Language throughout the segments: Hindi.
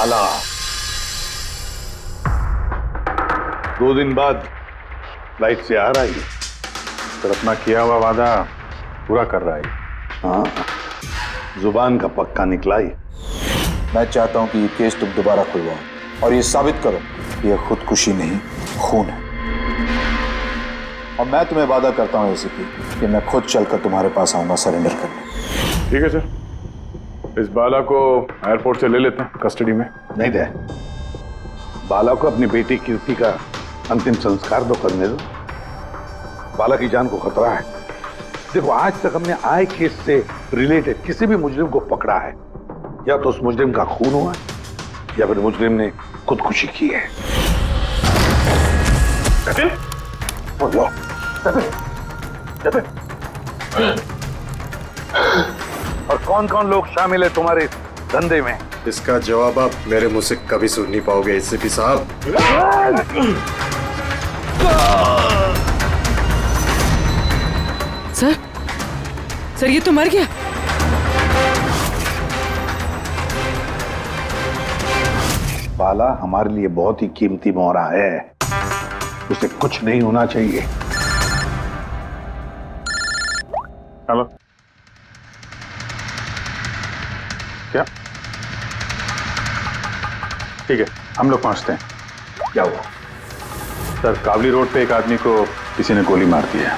बाला 2 दिन बाद फ्लाइट से आ रहा है, सर अपना किया हुआ वादा पूरा कर रहा है। हाँ, जुबान का पक्का निकला ही। मैं चाहता हूं कि ये केस तुम दोबारा खुलवाओ और ये साबित करो कि ये खुदकुशी नहीं खून है। और मैं तुम्हें वादा करता हूं एसीपी कि मैं खुद चलकर तुम्हारे पास आऊंगा सरेंडर करने। ठीक है सर, इस बाला को एयरपोर्ट से ले लेते हैं कस्टडी में। नहीं दे, बाला को अपनी बेटी कीर्ति का अंतिम संस्कार तो करने दो। बाला की जान को खतरा है। देखो, आज तक हमने आए केस से रिलेटेड किसी भी मुजरिम को पकड़ा है, या तो उस मुजरिम का खून हुआ है या फिर मुजरिम ने खुदकुशी की है। बोलो, और कौन कौन लोग शामिल है तुम्हारे इस धंधे में? इसका जवाब आप मेरे मुंह से कभी सुन नहीं पाओगे एसीपी साहब। सर ये तो मर गया। बाला हमारे लिए बहुत ही कीमती मोहरा है, उसे कुछ नहीं होना चाहिए। हेलो, क्या? ठीक है, हम लोग पहुंचते हैं। क्या हुआ? सर, काबली रोड पे एक आदमी को किसी ने गोली मार दी है।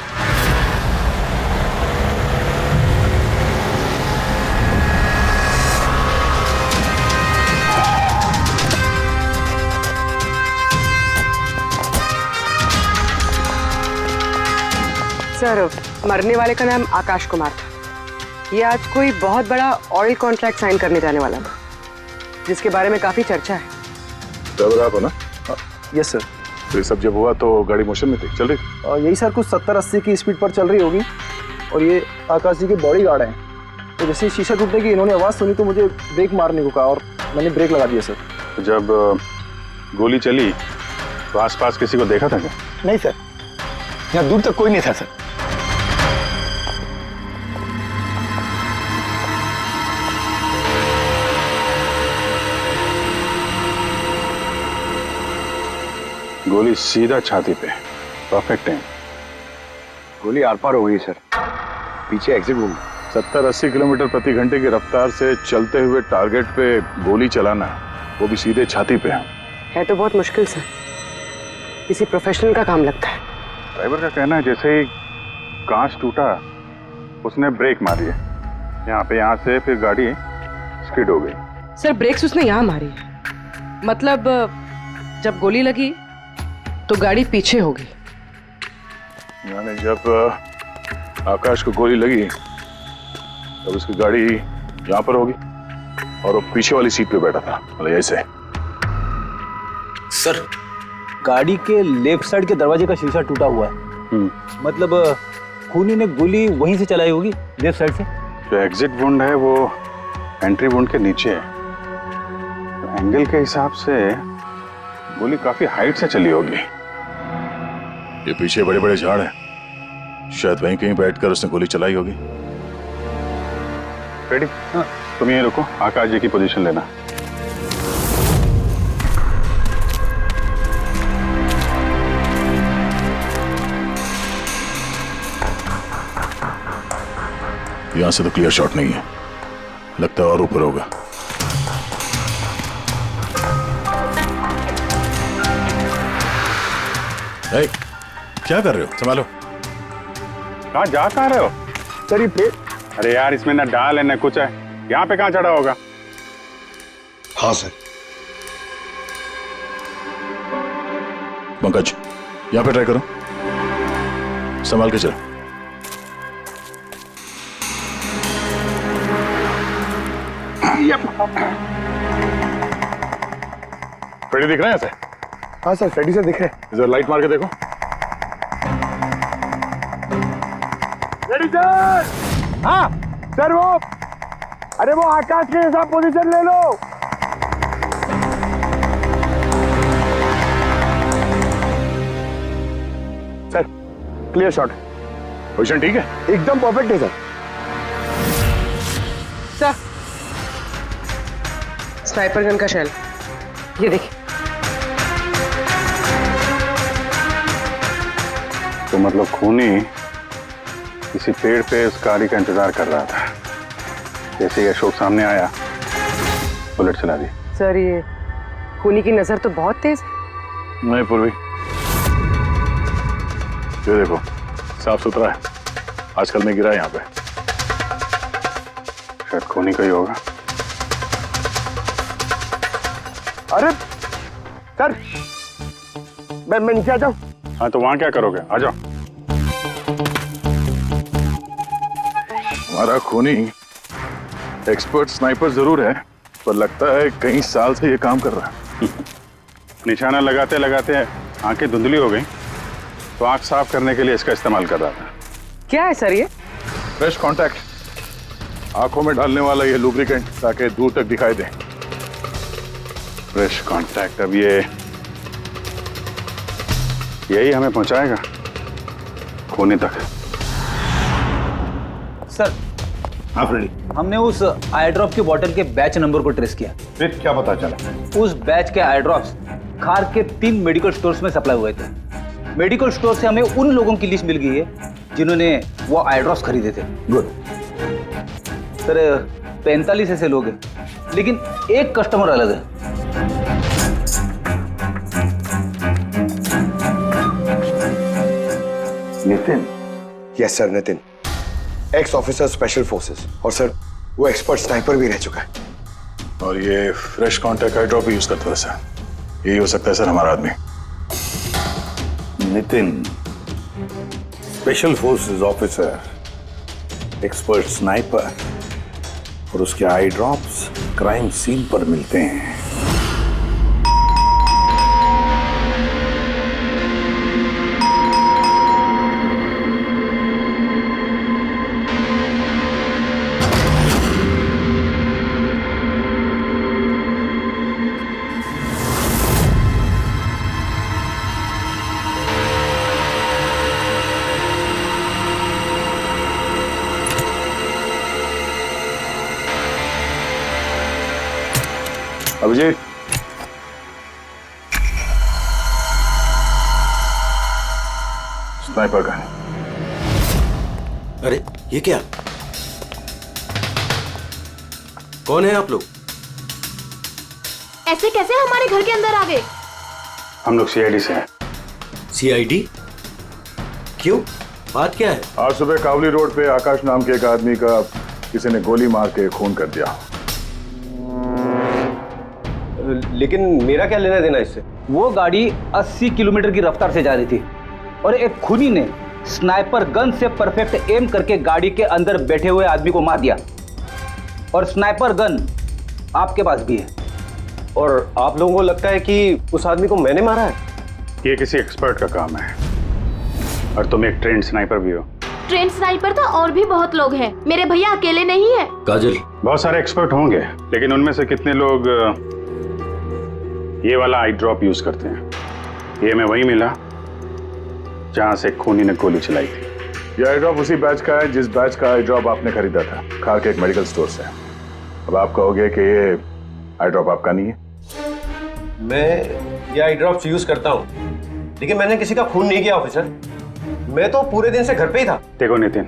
सर, मरने वाले का नाम आकाश कुमार था। ये आज कोई बहुत बड़ा ऑयल कॉन्ट्रैक्ट साइन करने जाने वाला था, जिसके बारे में काफी चर्चा है। ड्राइवर आप हो ना? Yes sir. तो ये सब जब हुआ तो गाड़ी मोशन में थी, चल रही? यही सर कुछ 70-80 की स्पीड पर चल रही होगी। और ये आकाश जी के बॉडी गार्ड हैं, तो जैसे शीशा टूटने की इन्होंने आवाज़ सुनी तो मुझे ब्रेक मारने को कहा और मैंने ब्रेक लगा दिया सर। तो जब गोली चली तो आसपास किसी को देखा था क्या? नहीं सर, यहाँ दूर तक कोई नहीं था सर। गोली सीधा छाती पे, परफेक्ट टाइम। गोली आर पार हो गई सर, पीछे एग्जिट रूम। 70-80 किलोमीटर प्रति घंटे की रफ्तार से चलते हुए टारगेट पे गोली चलाना, वो भी सीधे छाती पे है तो बहुत मुश्किल सर, किसी प्रोफेशनल का काम लगता है। ड्राइवर का कहना है जैसे ही कांच टूटा उसने ब्रेक मारी है यहाँ से, फिर गाड़ी स्किड हो गई। सर, ब्रेक्स उसने यहाँ मारी, मतलब जब गोली लगी तो गाड़ी पीछे हो गई। यानी जब आकाश को गोली लगी तब उसकी गाड़ी यहाँ पर होगी और वो पीछे वाली सीट पे बैठा था, मतलब ऐसे। सर, गाड़ी के लेफ्ट साइड के दरवाजे का शीशा टूटा हुआ है। मतलब खूनी ने गोली वहीं से चलाई होगी, लेफ्ट साइड से। जो एग्जिट वुंड है वो एंट्री वुंड के नीचे है, तो एंगल के हिसाब से गोली काफी हाइट से चली होगी। ये पीछे बड़े बड़े झाड़ हैं, शायद वहीं कहीं बैठकर उसने गोली चलाई होगी। रेडी? हाँ। तुम यहीं रुको, आकाश जी की पोजीशन लेना। यहां से तो क्लियर शॉट नहीं है, लगता है और ऊपर होगा। क्या कर रहे हो? संभालो। कहाँ जा कहाँ रहे हो? सर ये पे... अरे यार, इसमें ना डाल है ना कुछ है, यहाँ पे कहाँ चढ़ा होगा? हाँ सर। पंकज, यहाँ पे ट्राई करो, संभाल के चलो। फ्रेडी दिख रहे हैं ऐसे? हाँ सर, फ्रेडी सर दिख रहे हैं। इधर लाइट मार के देखो। Freddy sir! हाँ सर, अरे वो आकाश के हिसाब पोजीशन ले लो। Sir, clear shot. पोजीशन ठीक है? एकदम परफेक्ट है सर। सर, स्नाइपर गन का शेल ये देखिए। तो मतलब खूनी किसी पेड़ पे उस गाड़ी का इंतजार कर रहा था। जैसे ही अशोक सामने आया, बुलेट चला दी। सर ये खूनी की नजर तो बहुत तेज है। नहीं पूर्वी, ये देखो साफ सुथरा है। आजकल में गिरा यहाँ पे, शायद खूनी का ही होगा। अरे सर, मैं नीचे आ जाऊं? हाँ तो वहां क्या करोगे, आ जाओ। हमारा खूनी एक्सपर्ट स्नाइपर जरूर है, पर लगता है कई साल से ये काम कर रहा है। निशाना लगाते लगाते आंखें धुंधली हो गई, तो आंख साफ करने के लिए इसका इस्तेमाल कर रहा था। क्या है सर ये? फ्रेश कांटेक्ट, आंखों में डालने वाला ये लुब्रिकेंट, ताकि दूर तक दिखाई दे। फ्रेश कांटेक्ट, अब ये यही हमें पहुंचाएगा खूनी तक। सर हाँ फ्रेडी, हमने उस आई ड्रॉप की बोतल के बैच नंबर को ट्रेस किया। फिर क्या पता चला? उस बैच के आई ड्रॉप्स खार के 3 मेडिकल स्टोर्स में सप्लाई हुए थे। मेडिकल स्टोर से हमें उन लोगों की लिस्ट मिल गई है जिन्होंने वो आई ड्रॉप्स खरीदे थे। गुड। सर 45 ऐसे लोग हैं, लेकिन एक कस्टमर अलग है। Nitin? Yes sir, Nitin, x officer special forces, और सर वो एक्सपर्ट स्नाइपर भी रह चुका है। और ये फ्रेश कांटेक्ट आई ड्रॉप यूज करता है सर। यही हो सकता है सर हमारा आदमी। Nitin special forces officer, expert sniper, और उसके आई ड्रॉप्स क्राइम सीन पर मिलते हैं। Abhijit, sniper gun. अरे ये क्या? कौन है आप लोग? ऐसे कैसे हमारे घर के अंदर आ गए? हम लोग सीआईडी से हैं। सीआईडी? क्यों, बात क्या है? आज सुबह कावली रोड पे आकाश नाम के एक आदमी का किसी ने गोली मार के खून कर दिया। लेकिन मेरा क्या लेना देना इससे? वो गाड़ी 80 किलोमीटर की रफ्तार से जा रही थी और एक खूनी ने स्नाइपर गन से परफेक्ट एम करके गाड़ी के अंदर बैठे हुए आदमी को मार दिया। और स्नाइपर गन आपके पास भी है। और आप लोगों को लगता है कि उस आदमी को मैंने मारा है? ये किसी एक्सपर्ट का काम है, और तुम एक ट्रेंड स्नाइपर भी हो। ट्रेन स्नाइपर तो और भी बहुत लोग हैं, मेरे भैया अकेले नहीं है। काजल, बहुत सारे एक्सपर्ट होंगे, लेकिन उनमें से कितने लोग ये वाला आई ड्रॉप यूज करते हैं? ये मैं वही मिला जहां से खूनी ने गोली चलाई थी। ये आई ड्रॉप उसी बैच का है जिस बैच का आई ड्रॉप आपने खरीदा था खार के एक मेडिकल स्टोर से। अब आप कहोगे कि ये आई ड्रॉप आपका नहीं है। मैं ये आई ड्रॉप्स यूज करता हूँ, लेकिन मैंने किसी का खून नहीं किया ऑफिसर। मैं तो पूरे दिन से घर पे ही था। देखो नितिन,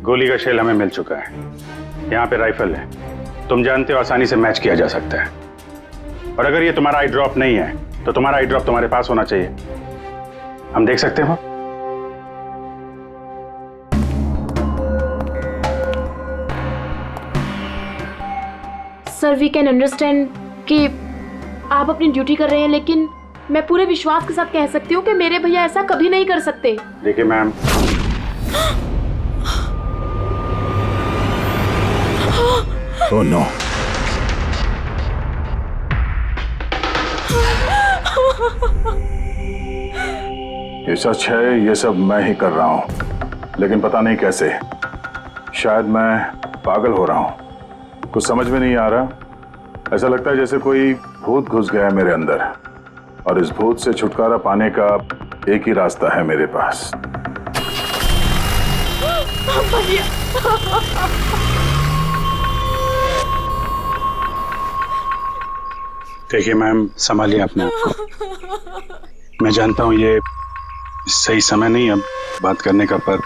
गोली का शेल हमें मिल चुका है, यहाँ पे राइफल है, तुम जानते हो आसानी से मैच किया जा सकता है। और अगर ये तुम्हारा आई ड्रॉप नहीं है तो तुम्हारा आई ड्रॉप तुम्हारे पास होना चाहिए। हम देख सकते हो? सर वी कैन अंडरस्टैंड कि आप अपनी ड्यूटी कर रहे हैं, लेकिन मैं पूरे विश्वास के साथ कह सकती हूँ कि मेरे भैया ऐसा कभी नहीं कर सकते। देखिए मैम, ओह नो, ये सच है, ये सब मैं ही कर रहा हूं, लेकिन पता नहीं कैसे। शायद मैं पागल हो रहा हूं, कुछ समझ में नहीं आ रहा। ऐसा लगता है जैसे कोई भूत घुस गया है मेरे अंदर, और इस भूत से छुटकारा पाने का एक ही रास्ता है मेरे पास। देखिए मैम, संभालिए अपने आप को। मैं जानता हूँ ये सही समय नहीं अब बात करने का, पर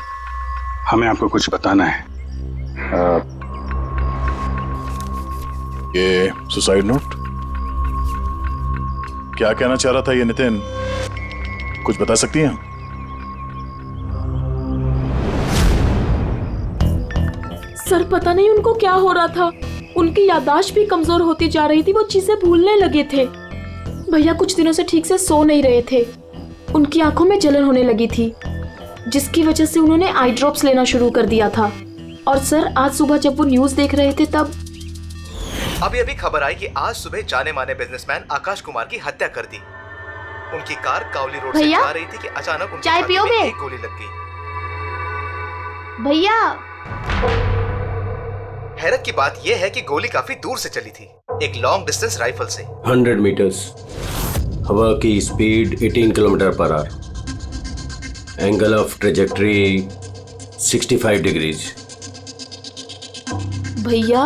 हमें आपको कुछ बताना है। ये सुसाइड नोट क्या कहना चाह रहा था ये नितिन, कुछ बता सकती हैं? सर पता नहीं उनको क्या हो रहा था, उनकी याददाश्त भी कमजोर होती जा रही थी, वो चीजें भूलने लगे थे। भैया कुछ दिनों से ठीक से सो नहीं रहे थे, उनकी आंखों में जलन होने लगी थी, जिसकी वजह से उन्होंने आई ड्रॉप्स लेना शुरू कर दिया था। और सर आज सुबह जब वो न्यूज देख रहे थे तब अभी खबर आई कि आज सुबह जाने माने बिजनेसमैन आकाश कुमार की हत्या कर दी। उनकी कार कावली रोड से जा रही थी कि अचानक उनकी चाय पियोगे? एक गोली लग गई। भैया हैरत की बात यह है कि गोली काफी दूर से चली थी, एक लॉन्ग डिस्टेंस राइफल से। 100 मीटर्स, हवा की speed 18 kilometre per hour, angle of trajectory 65 degrees. भैया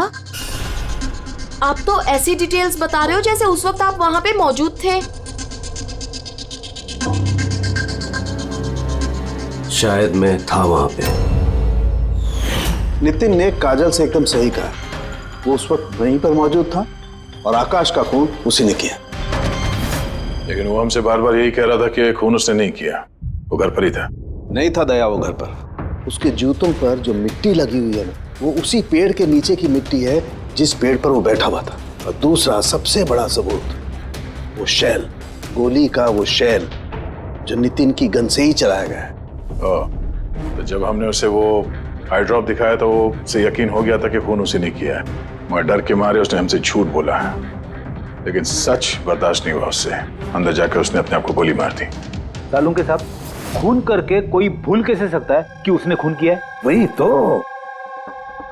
आप तो ऐसी डिटेल्स बता रहे हो जैसे उस वक्त आप वहां पे मौजूद थे। शायद मैं था वहां पे। नितिन ने काजल से एकदम सही कहा, वो उस वक्त वहीं पर मौजूद था और आकाश का खून उसी ने किया। लेकिन वो हमसे बार बार यही कह रहा था कि खून उसने नहीं किया, वो घर पर ही था। नहीं था दया वो घर पर, उसके जूतों पर जो मिट्टी लगी हुई है ना, वो उसी पेड़ के नीचे की मिट्टी है जिस पेड़ पर वो बैठा हुआ था। और दूसरा सबसे बड़ा सबूत, वो शैल, गोली का वो शैल जो नितिन की गन से ही चलाया गया है। तो जब हमने उसे वो आई ड्रॉप दिखाया तो वो उसे यकीन हो गया था कि खून उसी ने किया है, मगर डर के मारे उसने हमसे झूठ बोला है। लेकिन सच बर्दाश्त नहीं हुआ उससे, अंदर जाकर उसने अपने आप को गोली मार दी। सालूं के साहब, खून करके कोई भूल कैसे सकता है कि उसने खून किया है? वही तो,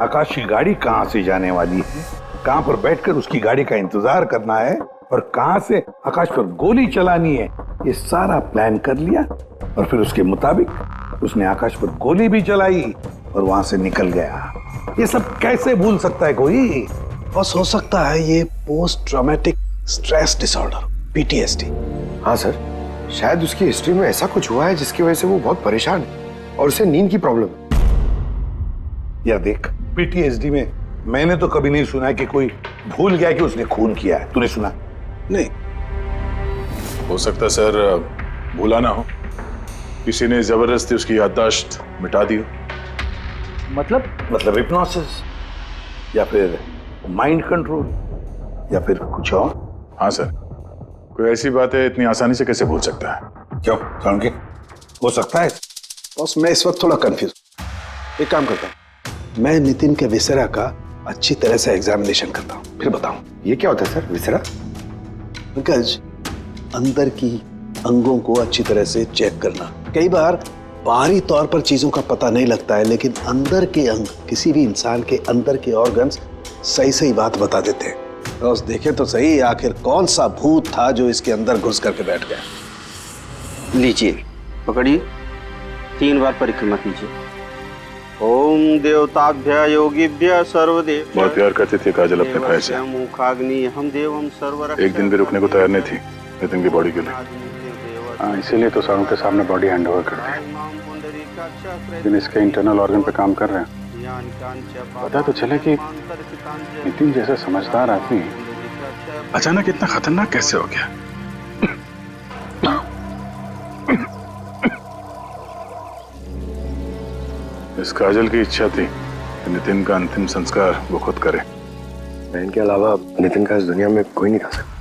आकाश की गाड़ी कहां से जाने वाली है, कहां पर बैठकर उसकी गाड़ी का इंतजार करना है और कहां से आकाश पर गोली चलानी है, ये सारा प्लान कर लिया। और फिर उसके मुताबिक उसने आकाश पर गोली भी चलाई और वहां से निकल गया। ये सब कैसे भूल सकता है कोई? बस हो सकता है ये post traumatic stress disorder, PTSD। हाँ सर, शायद उसकी हिस्ट्री में ऐसा कुछ हुआ है जिसकी वजह से वो बहुत परेशान है और उसे नींद की प्रॉब्लम है। या देख, PTSD में मैंने तो कभी नहीं सुना कि कोई भूल गया कि उसने खून किया है। तूने सुना? नहीं। हो सकता है सर भूला ना हो, किसी ने जबरदस्ती उसकी याददाश्त मिटा दी हो। मतलब हिप्नोसिस या फिर माइंड कंट्रोल या फिर कुछ और। हाँ सर, कोई ऐसी बात है इतनी आसानी से कैसे भूल सकता है? क्यों के हो सकता है? बस मैं इस वक्त थोड़ा कंफ्यूज। एक काम करता हूँ, मैं नितिन के विसरा का अच्छी तरह से एग्जामिनेशन करता हूँ, फिर बताऊँ। ये क्या होता है सर, विसरा? पंकज, अंदर की अंगों को अच्छी तरह से चेक करना। कई बार बाहरी तौर पर चीजों का पता नहीं लगता है, लेकिन अंदर के अंग, किसी भी इंसान के अंदर के ऑर्गन्स सही सही बात बता देते हैं। तो देखे तो सही, आखिर कौन सा भूत था जो इसके अंदर घुस करके बैठ गया। लीजिए, पकड़िए, 3 बार परिक्रमा कीजिए। ओम देवताभ्य योगिभ्य सर्वदेव। बहुत प्यार करती थी काजल अपने भाई से, मुखाग्नि हम देवम सर्वरक्षक। एक दिन भी रुकने को तैयार नहीं थी नितिन की बॉडी के लिए। हाँ, इसीलिए तो सारों के सामने बॉडी हैंड ओवर कर दी, लेकिन इसके इंटरनल ऑर्गन पे काम कर रहे हैं। पता तो चले कि नितिन जैसा समझदार आदमी अचानक इतना खतरनाक कैसे हो गया। इस काजल की इच्छा थी कि नितिन का अंतिम संस्कार वो खुद करे। बहन के अलावा नितिन का इस दुनिया में कोई नहीं कर सकता।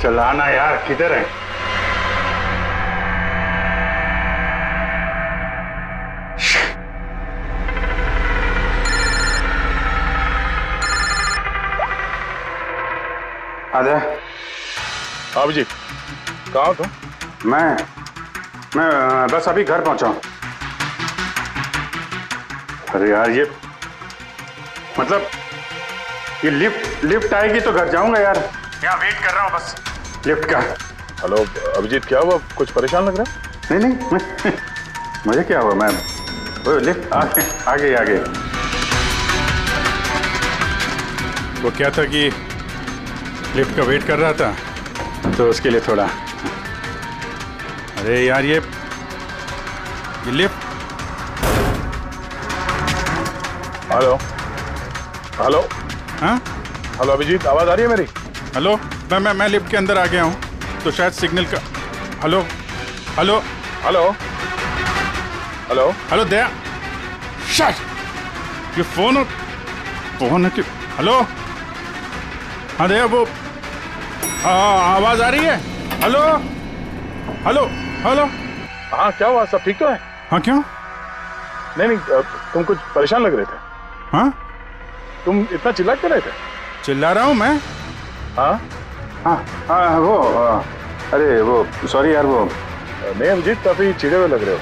चलाना यार, किधर है? आजा। आप जी कहाँ हो तुम? मैं बस अभी घर पहुंचा हूं। अरे यार ये मतलब ये लिफ्ट आएगी तो घर जाऊंगा यार। यहाँ वेट कर रहा हूँ बस लिफ्ट का। हेलो अभिजीत, क्या हुआ? कुछ परेशान लग रहा है? नहीं मुझे क्या हुआ, मैं वो लिफ्ट आगे। वो क्या था कि लिफ्ट का वेट कर रहा था तो उसके लिए थोड़ा। अरे यार ये लिफ्ट। हेलो हाँ हेलो अभिजीत, आवाज आ रही है मेरी? हेलो, मैं लिफ्ट के अंदर आ गया हूँ तो शायद सिग्नल का। Hello hello hello hello hello Daya, shut, ये फोन है कि? हेलो हाँ दया, वो आवाज आ रही है? Hello hello hello. हाँ क्या हुआ, सब ठीक तो है? हाँ क्यों? नहीं तुम कुछ परेशान लग रहे थे। हाँ तुम इतना चिल्ला क्यों रहे थे? चिल्ला रहा हूँ मैं? हाँ वो अरे वो सॉरी यार, वो नहीं अभिजीत, काफी चिढ़े हुए लग रहे हो,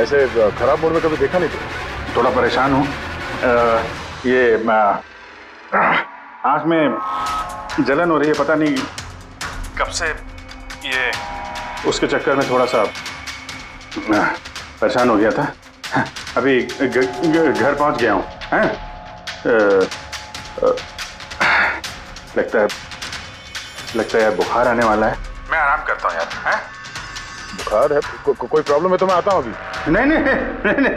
ऐसे खराब मूड में कभी देखा नहीं था। थोड़ा परेशान हूँ। ये आँख में जलन हो रही है, पता नहीं कब से, ये उसके चक्कर में थोड़ा सा परेशान हो गया था। अभी घर पहुँच गया हूँ। लगता है यार बुखार आने वाला है। मैं आराम करता हूँ यार। बुखार है? कोई प्रॉब्लम है तो मैं आता हूँ अभी। नहीं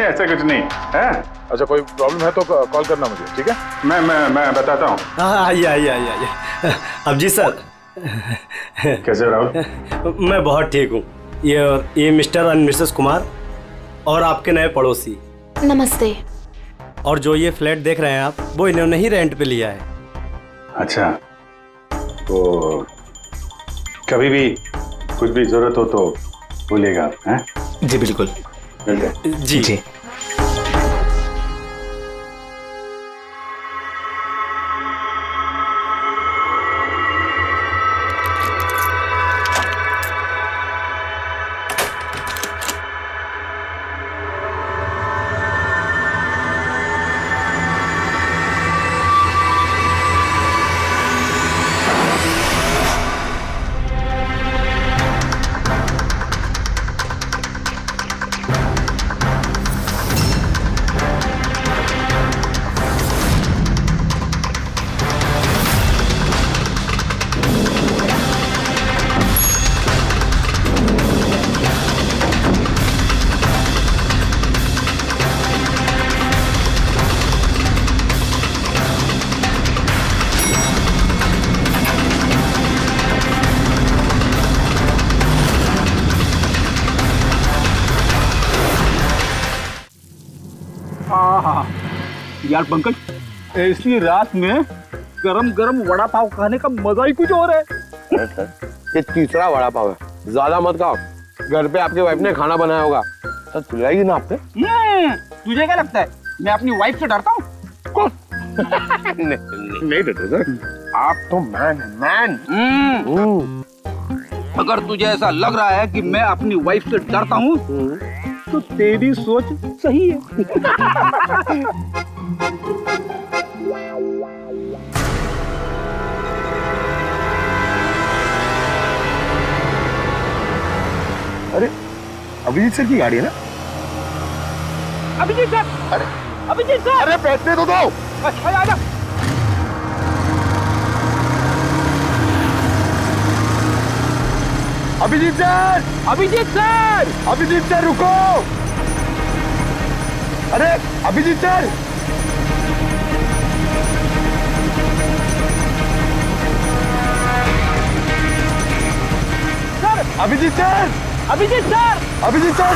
ऐसा कुछ नहीं है। अच्छा कोई प्रॉब्लम है तो कॉल करना मुझे, ठीक है? मैं बताता हूँ। आइए अभिजीत सर। कैसे हो राहुल? मैं बहुत ठीक हूँ। ये मिस्टर एंड मिसेस कुमार और आपके नए पड़ोसी। नमस्ते। और जो ये फ्लैट देख रहे हैं आप, वो इन्होंने ही रेंट पे लिया है। अच्छा, तो कभी भी कुछ भी जरूरत हो तो बोलिएगा आप। हैं? जी बिल्कुल। मिलते हैं। जी। यार पंकज, ऐसी रात में गरम गरम वड़ा पाव खाने का मजा ही कुछ और है। ये तीसरा वड़ा पाव है, ज्यादा मत खाओ। घर पे आपकी वाइफ ने खाना बनाया होगा, तो चिल्लाएगी ना आप पे। तुझे क्या लगता है मैं अपनी वाइफ से डरता हूँ? नहीं डरते सर, आप तो मैन। अगर तुझे ऐसा लग रहा है कि मैं अपनी वाइफ से डरता हूँ तो तेरी सोच सही है। अरे अभिजीत सर की गाड़ी है ना? अभिजीत सर, अभिजीत सर, अरे पैसे तो दो। आजा। अभिजीत सर रुको। अरे अभिजीत सर, अभिजीत सर।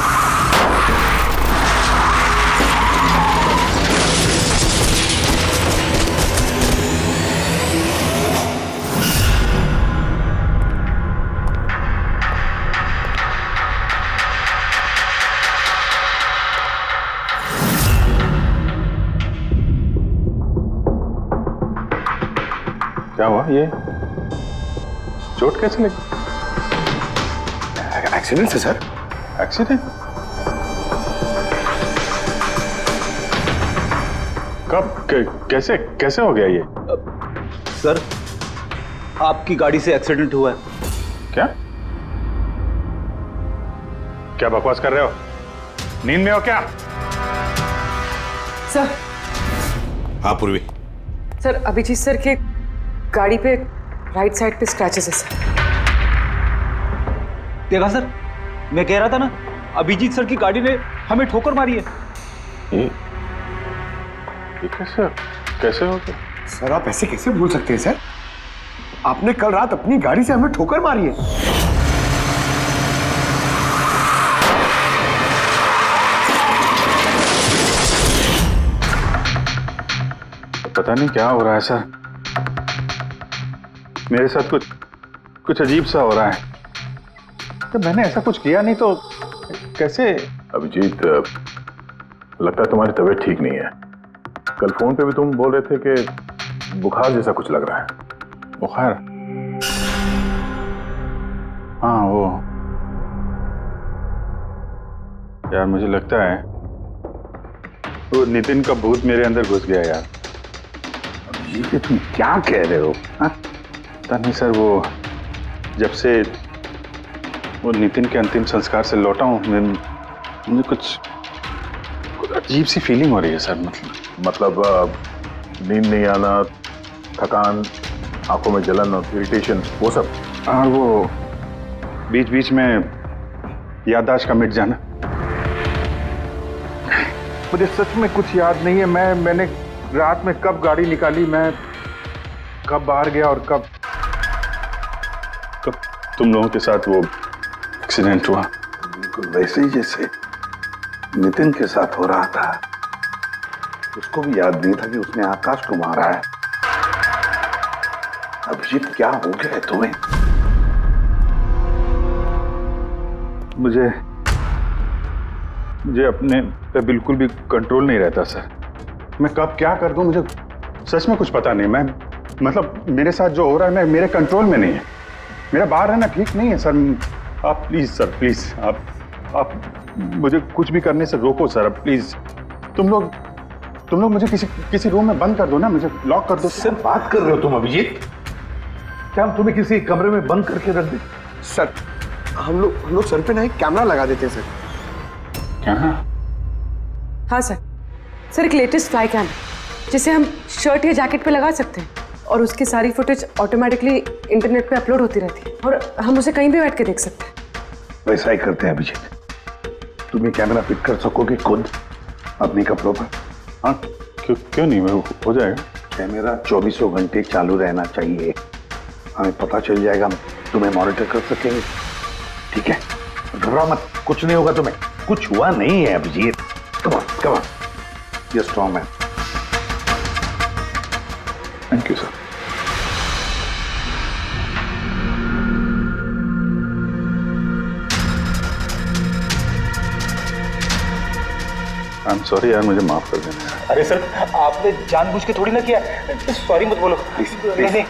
क्या हुआ? ये चोट कैसे लगी? एक्सीडेंट है सर। एक्सीडेंट? कब? कैसे कैसे हो गया ये? सर, आपकी गाड़ी से एक्सीडेंट हुआ है। क्या क्या बकवास कर रहे हो? नींद में हो क्या? सर। हाँ पूर्वी। सर, अभिजीत सर के गाड़ी पे राइट साइड पे स्क्रैचेस है सर। देखा सर, मैं कह रहा था ना, अभिजीत सर की गाड़ी ने हमें ठोकर मारी है। ये कैसे कैसे हो गया? सर आप ऐसे कैसे भूल सकते हैं सर? आपने कल रात अपनी गाड़ी से हमें ठोकर मारी है। पता नहीं क्या हो रहा है सर, मेरे साथ कुछ अजीब सा हो रहा है। तो मैंने ऐसा कुछ किया नहीं तो कैसे? अभिजीत, लगता है तुम्हारी तबीयत ठीक नहीं है। कल फोन पे भी तुम बोल रहे थे कि बुखार जैसा कुछ लग रहा है। बुखार? हाँ वो यार, मुझे लगता है वो नितिन का भूत मेरे अंदर घुस गया यार। ये तुम क्या कह रहे हो? पता नहीं सर, वो जब से वो नितिन के अंतिम संस्कार से लौटा हूँ, मुझे कुछ अजीब सी फीलिंग हो रही है सर। मतलब नींद नहीं आना, थकान, आंखों में जलन और इरिटेशन, वो सब? और वो बीच बीच में याददाश्त का मिट जाना। मुझे सच में कुछ याद नहीं है। मैंने रात में कब गाड़ी निकाली, मैं कब बाहर गया और कब तुम लोगों के साथ वो एक्सीडेंट हुआ। बिल्कुल वैसे ही जैसे नितिन के साथ हो रहा था। उसको भी याद नहीं था कि उसने आकाश को मारा है। अभिजीत, क्या हो गया है तुम्हें? मुझे अपने पे बिल्कुल भी कंट्रोल नहीं रहता सर। मैं कब क्या कर दूं, मुझे सच में कुछ पता नहीं। मैं मतलब मेरे साथ जो हो रहा है मेरे कंट्रोल में नहीं है। मेरा बाहर रहना ठीक नहीं है सर। आप प्लीज सर, प्लीज आप मुझे कुछ भी करने से रोको सर, प्लीज। तुम लोग मुझे किसी रूम में बंद कर दो ना, मुझे लॉक कर दो। सर, बात कर रहे हो तुम अभिजीत? क्या हम तुम्हें किसी कमरे में बंद करके रख दें? सर हम लोग सर पे ना एक कैमरा लगा देते हैं सर। क्या? हाँ सर। सर, एक लेटेस्ट फ्लाई कैम जिसे हम शर्ट या जैकेट पे लगा सकते हैं और उसकी सारी फुटेज ऑटोमेटिकली इंटरनेट पे अपलोड होती रहती है और हम उसे कहीं भी बैठ के देख सकते हैं। वैसा ही करते हैं अभिजीत। तुम ये कैमरा फिट कर सकोगे खुद अपने कपड़ों पर? हाँ, क्यों नहीं, हो जाएगा। कैमरा 24 घंटे चालू रहना चाहिए। हमें पता चल जाएगा, तुम्हें मॉनिटर कर सकेंगे। ठीक है, घबराओ मत, कुछ नहीं होगा तुम्हें। कुछ हुआ नहीं है Abhijit. Come on, you strong man. Thank you sir. I am sorry यार, मुझे माफ कर देना। अरे सर, आपने जानबूझ के थोड़ी ना किया। सॉरी मत बोलो प्लीज। नहीं।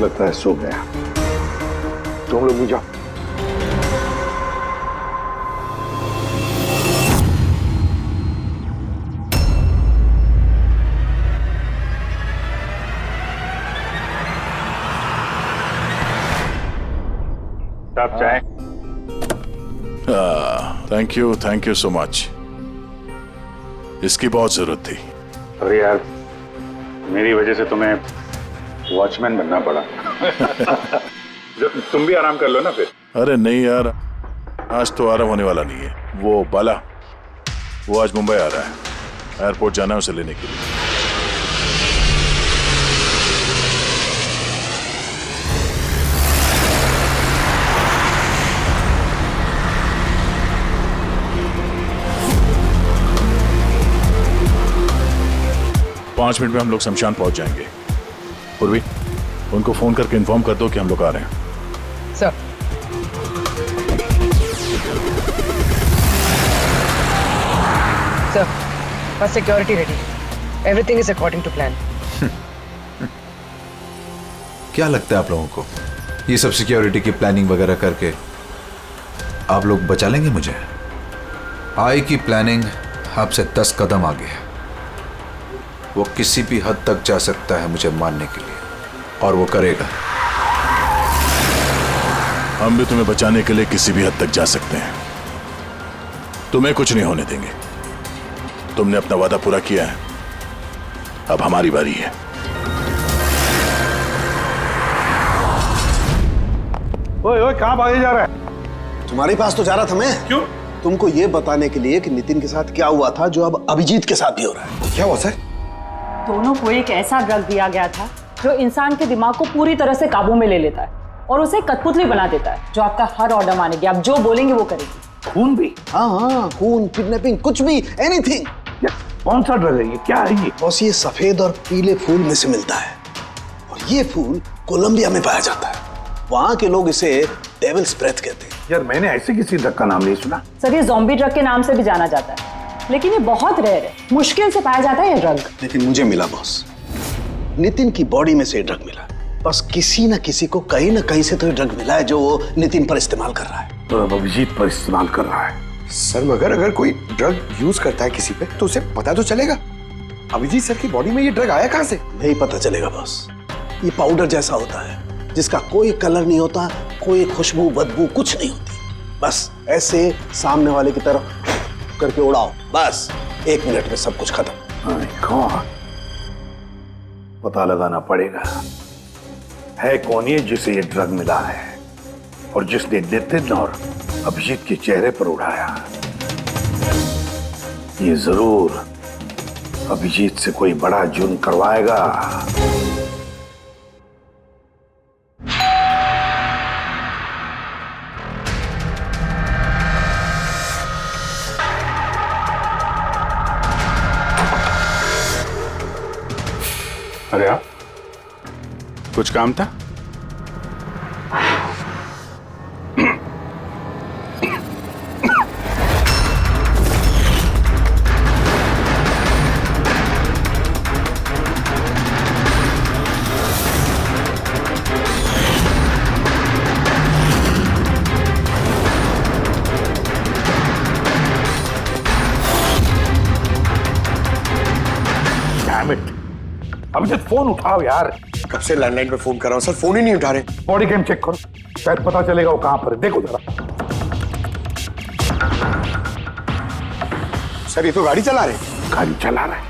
लगता है सो गया। तुम लोग भी जाओ। आप चाय? Thank you so much. इसकी बहुत जरूरत थी। अरे यार, मेरी वजह से तुम्हें वॉचमैन बनना पड़ा। तुम भी आराम कर लो ना फिर। अरे नहीं यार, आज तो आराम होने वाला नहीं है। वो बाला, वो आज मुंबई आ रहा है, एयरपोर्ट जाना है उसे लेने के लिए। 5 मिनट में हम लोग शमशान पहुंच जाएंगे। पूर्वी, उनको फोन करके इन्फॉर्म कर दो कि हम लोग आ रहे हैं। सर। सर, बस security ready. Everything is according to plan. क्या लगता है आप लोगों को, ये सब सिक्योरिटी की प्लानिंग वगैरह करके आप लोग बचा लेंगे मुझे? आई की प्लानिंग आपसे 10 कदम आगे है। वो किसी भी हद तक जा सकता है मुझे मारने के लिए, और वो करेगा। हम भी तुम्हें बचाने के लिए किसी भी हद तक जा सकते हैं। तुम्हें कुछ नहीं होने देंगे। तुमने अपना वादा पूरा किया है, अब हमारी बारी है। ओए ओए, कहां भागे जा रहा है? तुम्हारे पास तो जा रहा था मैं। क्यों? तुमको ये बताने के लिए कि नितिन के साथ क्या हुआ था जो अब अभिजीत के साथ भी हो रहा है। क्या हुआ सर? दोनों को एक ऐसा ड्रग दिया गया था जो इंसान के दिमाग को पूरी तरह से काबू में ले लेता है और उसे कठपुतली बना देता है, जो आपका हर ऑर्डर मानेगी। आप जो बोलेंगे वो करेगी। खून भी? हाँ, खून, किडनैपिंग, कुछ भी, एनीथिंग। कौन सा ड्रग है ये? क्या है ये? बॉस, ये सफेद और पीले फूल में से मिलता है, और ये फूल कोलंबिया में पाया जाता है। वहां के लोग इसे डेविल्स ब्रेथ कहते हैं। यार, मैंने ऐसे किसी ड्रग का नाम नहीं सुना। सर, ये ज़ॉम्बी ड्रग के नाम से भी जाना जाता है, लेकिन ये बहुत रेयर है। मुश्किल से पाया जाता है ये ड्रग। लेकिन मुझे मिला बॉस, नितिन की बॉडी में से ये ड्रग मिला। बस किसी न किसी को कहीं ना कहीं से तो ये ड्रग मिला है जो वो नितिन पर इस्तेमाल कर रहा है। तो अब अभिजीत पर इस्तेमाल कर रहा है। सर, मगर अगर कोई ड्रग यूज करता है किसी पे तो उसे पता तो चलेगा। अभिजीत सर की बॉडी में ये ड्रग आया कहां से? नहीं पता चलेगा बॉस। ये पाउडर जैसा होता है जिसका कोई कलर नहीं होता, कोई खुशबू बदबू कुछ नहीं होती। बस ऐसे सामने वाले की तरफ करके उड़ाओ, बस 1 मिनट में सब कुछ खत्म। पता लगाना पड़ेगा है कौन ये जिसे ये ड्रग मिला है और जिसने नितिन और अभिजीत के चेहरे पर उड़ाया। ये जरूर अभिजीत से कोई बड़ा जुर्म करवाएगा। अरे आप, कुछ काम था? अभिजीत, फोन उठाओ यार। कब से लैंडलाइन पे फोन कर रहा हूं सर, फोन ही नहीं उठा रहे। बॉडी कैम चेक करो, शायद पता चलेगा वो कहां पर है। देखो जरा। सर, ये तो गाड़ी चला रहे। गाड़ी चला रहा है?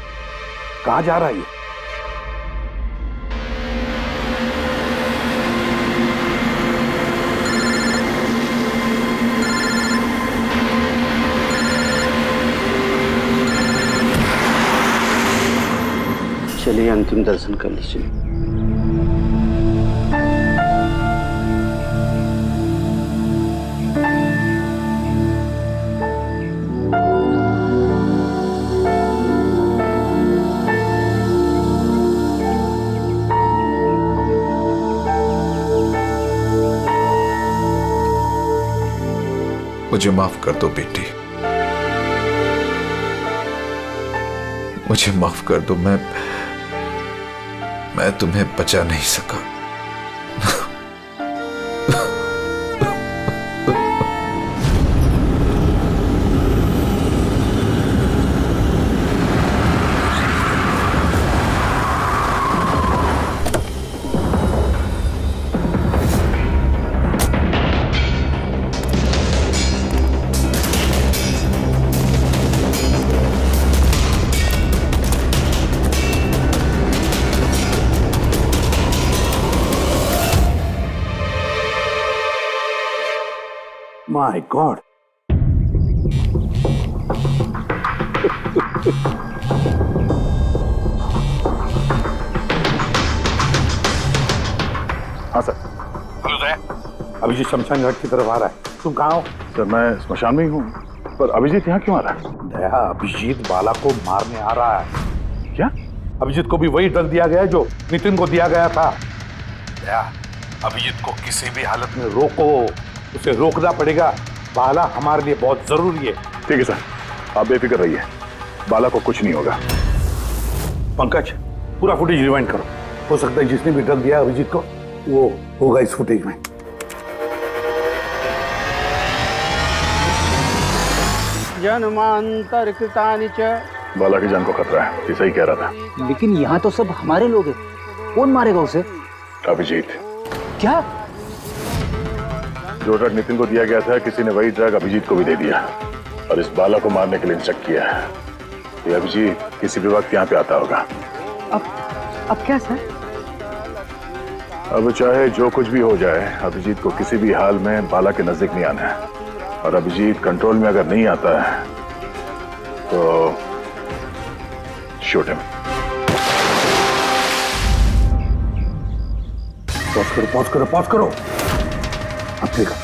कहां जा रहा है ये? चलिए अंतिम दर्शन कर लीजिए। मुझे माफ कर दो बेटी, मुझे माफ कर दो। मैं तुम्हें बचा नहीं सका। My God. हाँ सर। अभिजीत शमशान घाट की तरफ आ रहा है। तुम कहाँ हो? सर मैं स्मशान में ही हूँ, पर अभिजीत यहाँ क्यों आ रहा है? दया, अभिजीत बाला को मारने आ रहा है। क्या? अभिजीत को भी वही ड्रग दिया गया है जो नितिन को दिया गया था। दया, अभिजीत को किसी भी हालत में रोको, उसे रोकना पड़ेगा। बाला हमारे लिए बहुत जरूरी है। ठीक है सर, आप बेफिक्र रहिए, बाला को कुछ नहीं होगा। पंकज, पूरा फुटेज रिवाइंड करो। हो सकता है जिसने भी ड्रग दिया अभिजीत को वो होगा इस फुटेज में। जन्मांतर कृतानि च। बाला की जान को खतरा है, ये सही कह रहा था। लेकिन यहाँ तो सब हमारे लोग हैं, कौन मारेगा उसे? अभिजीत। क्या? जो ड्रग नितिन को दिया गया था, किसी ने वही ड्रग अभिजीत को भी दे दिया और इस बाला को मारने के लिए इंस्ट्रक्ट किया है। ये अभिजीत किसी भी वक्त यहाँ पे आता होगा। अब क्या सर? अब चाहे जो कुछ भी हो जाए, अभिजीत को किसी भी हाल में बाला के नजदीक नहीं आना है। और अभिजीत कंट्रोल में अगर नहीं आता है तो शूट हिम। पॉज करो, पॉज करो, पॉज करो। अब देखो,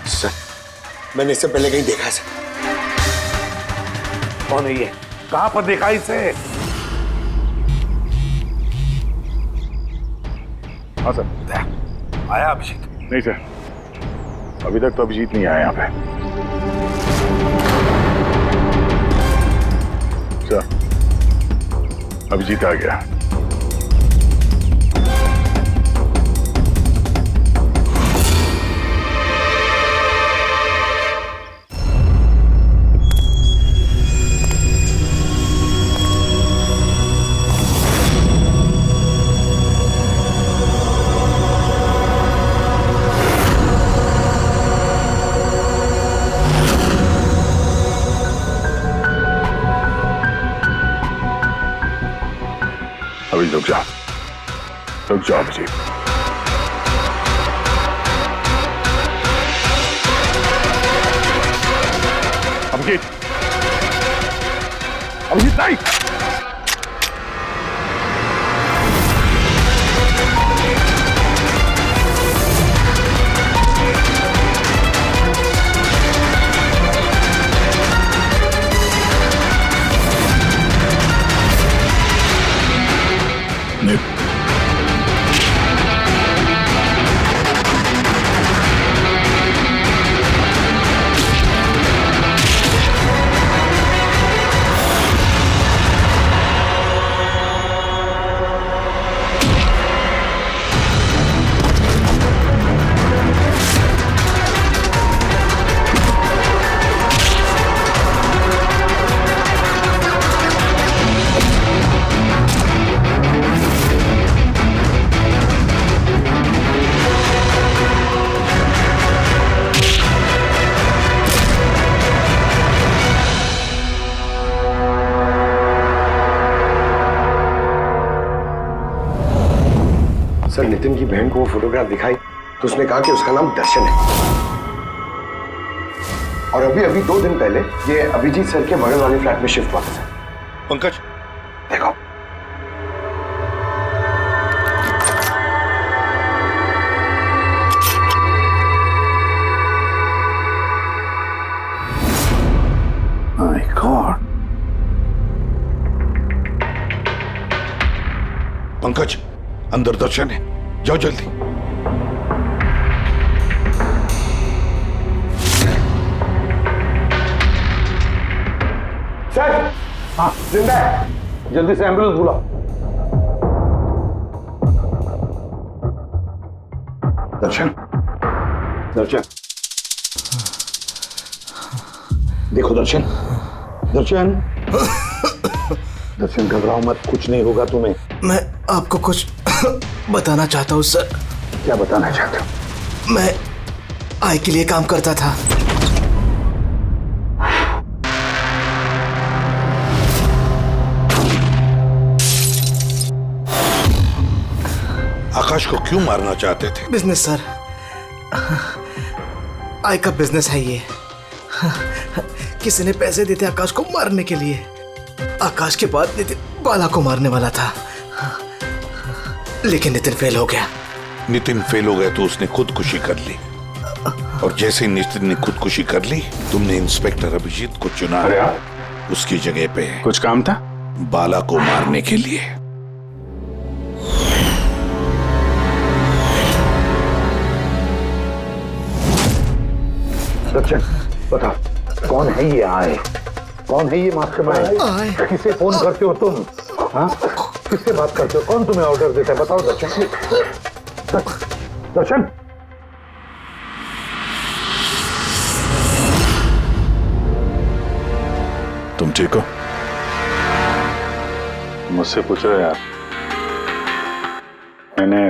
सर मैंने इससे पहले कहीं देखा सर। कौन है ये? कहां पर देखा इसे? हाँ सर। आया अभिजीत? नहीं सर, अभी तक तो अभिजीत नहीं आया यहाँ पे। सर, अभिजीत आ गया। अभी रुक जाओ अभिजीत। अभिजीत, अभिजीत नहीं। सर नितिन की बहन को वो फोटोग्राफ दिखाई तो उसने कहा कि उसका नाम दर्शन है। और अभी अभी 2 दिन पहले ये अभिजीत सर के बगल वाले फ्लैट में शिफ्ट हुआ था सर। पंकज देखो, माय गॉड। पंकज, अंदर दर्शन है, जाओ जल्दी। सर हाँ जिंदा है। जल्दी से एम्बुलेंस बुलाओ। दर्शन, दर्शन, देखो दर्शन, दर्शन, दर्शन घबराओ मत, कुछ नहीं होगा तुम्हें। मैं आपको कुछ बताना चाहता हूँ सर। क्या बताना चाहते हो? मैं आई के लिए काम करता था। आकाश को क्यों मारना चाहते थे? बिजनेस सर, आय का बिजनेस है ये। किसी ने पैसे देते आकाश को मारने के लिए। आकाश के बाद नितिन बाला को मारने वाला था, लेकिन नितिन फेल हो गया। नितिन फेल हो गया तो उसने खुदकुशी कर ली, और जैसे ही नितिन ने खुदकुशी कर ली, तुमने इंस्पेक्टर अभिजीत को चुना उसकी जगह पे। कुछ काम था? बाला को मारने के लिए। दर्शन, बता कौन है ये आए? कौन है ये मास्टरमाइंड? किसे फोन करते हो तुम? हाँ, किससे बात करते हो? कौन तुम्हें ऑर्डर देता है? बताओ दर्शन। दर्शन, तुम ठीक हो? मुझसे पूछ रहे हो यार? मैंने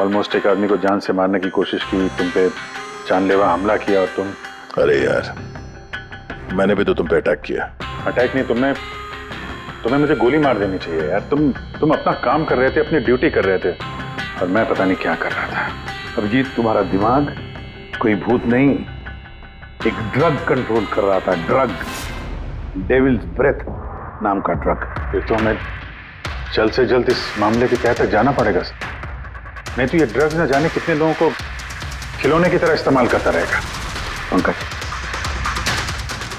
ऑलमोस्ट एक आदमी को जान से मारने की कोशिश की, तुम पे जानलेवा हमला किया, और तुम। अरे यार, मैंने भी तो तुम पे अटैक किया। अटैक नहीं, तुम्हें मुझे गोली मार देनी चाहिए यार। तुम अपना काम कर रहे थे, अपनी ड्यूटी कर रहे थे, और मैं पता नहीं क्या कर रहा था। अभिजीत, तुम्हारा दिमाग कोई भूत नहीं, एक ड्रग कंट्रोल कर रहा था। ड्रग, डेविल्स ब्रेथ नाम का ड्रग। फिर तो हमें जल्द से जल्द इस मामले के तहत जाना पड़ेगा। नहीं तो ये ड्रग्स न जाने कितने लोगों को खिलौने की तरह इस्तेमाल करता रहेगा। पंकज,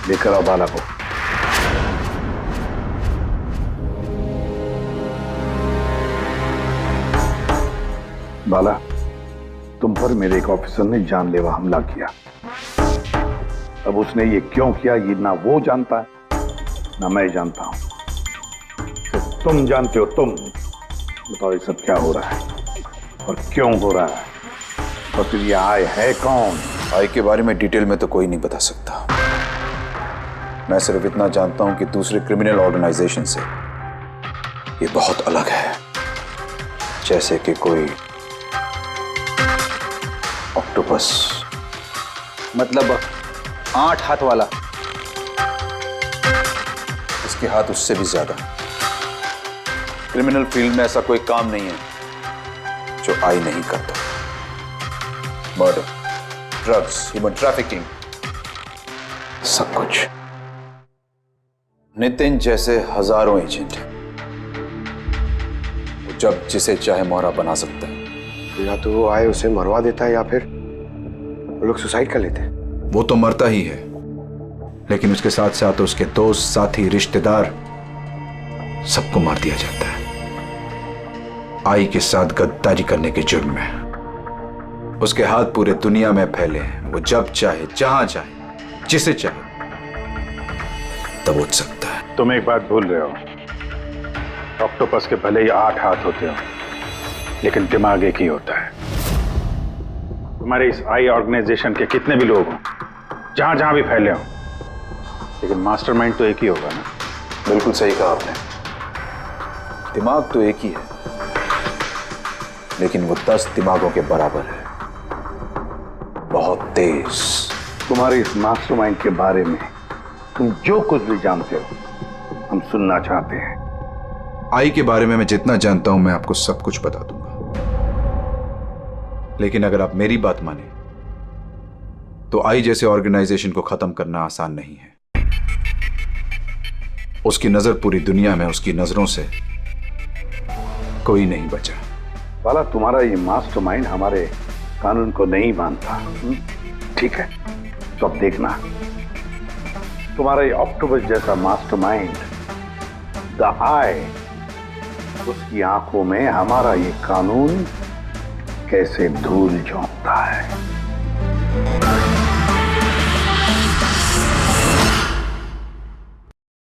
लेकर आओ बाला को। बाला, तुम पर मेरे एक ऑफिसर ने जानलेवा हमला किया। अब उसने ये क्यों किया, ये ना वो जानता है ना मैं जानता हूं। सिर्फ तुम जानते हो। तुम बताओ ये सब क्या हो रहा है और क्यों हो रहा है, और फिर ये आय है कौन? आय के बारे में डिटेल में तो कोई नहीं बता सकता। मैं सिर्फ इतना जानता हूं कि दूसरे क्रिमिनल ऑर्गेनाइजेशन से ये बहुत अलग है, जैसे कि कोई ऑक्टोपस। मतलब 8 हाथ वाला? इसके हाथ उससे भी ज्यादा। क्रिमिनल फील्ड में ऐसा कोई काम नहीं है जो आई नहीं करता। मर्डर, ड्रग्स, ह्यूमन ट्रैफिकिंग, सब कुछ। नितिन जैसे हजारों एजेंट हैं, जब जिसे चाहे मोहरा बना सकता है। या तो वो आए उसे मरवा देता है, या फिर वो लोग सुसाइड कर लेते हैं। वो तो मरता ही है, लेकिन उसके साथ साथ उसके दोस्त, साथी, रिश्तेदार, सबको मार दिया जाता है आई के साथ गद्दारी करने के जुर्म में। उसके हाथ पूरे दुनिया में फैले हैं। वो जब चाहे, जहां चाहे, जिसे चाहे दबोच सकता है। तुम एक बात भूल रहे हो, ऑक्टोपस के भले ही 8 हाथ होते हो, लेकिन दिमाग एक ही होता है। तुम्हारे इस आई ऑर्गेनाइजेशन के कितने भी लोग हों, जहां जहां भी फैले हों, लेकिन मास्टरमाइंड तो एक ही होगा ना? बिल्कुल सही कहा आपने। दिमाग तो एक ही है, लेकिन वो 10 दिमागों के बराबर है, बहुत तेज। तुम्हारे इस मास्टरमाइंड के बारे में तुम जो कुछ भी जानते हो हम सुनना चाहते हैं। आई के बारे में मैं जितना जानता हूं मैं आपको सब कुछ बता दूंगा, लेकिन अगर आप मेरी बात माने तो आई जैसे ऑर्गेनाइजेशन को खत्म करना आसान नहीं है। उसकी नजर पूरी दुनिया में, उसकी नजरों से कोई नहीं बचा। बाला, तुम्हारा ये मास्टरमाइंड हमारे कानून को नहीं मानता। ठीक है, तो अब देखना, तुम्हारा ये ऑक्टोपस जैसा मास्टरमाइंड द आई, उसकी आंखों में हमारा ये कानून कैसे धूल झोंकता है।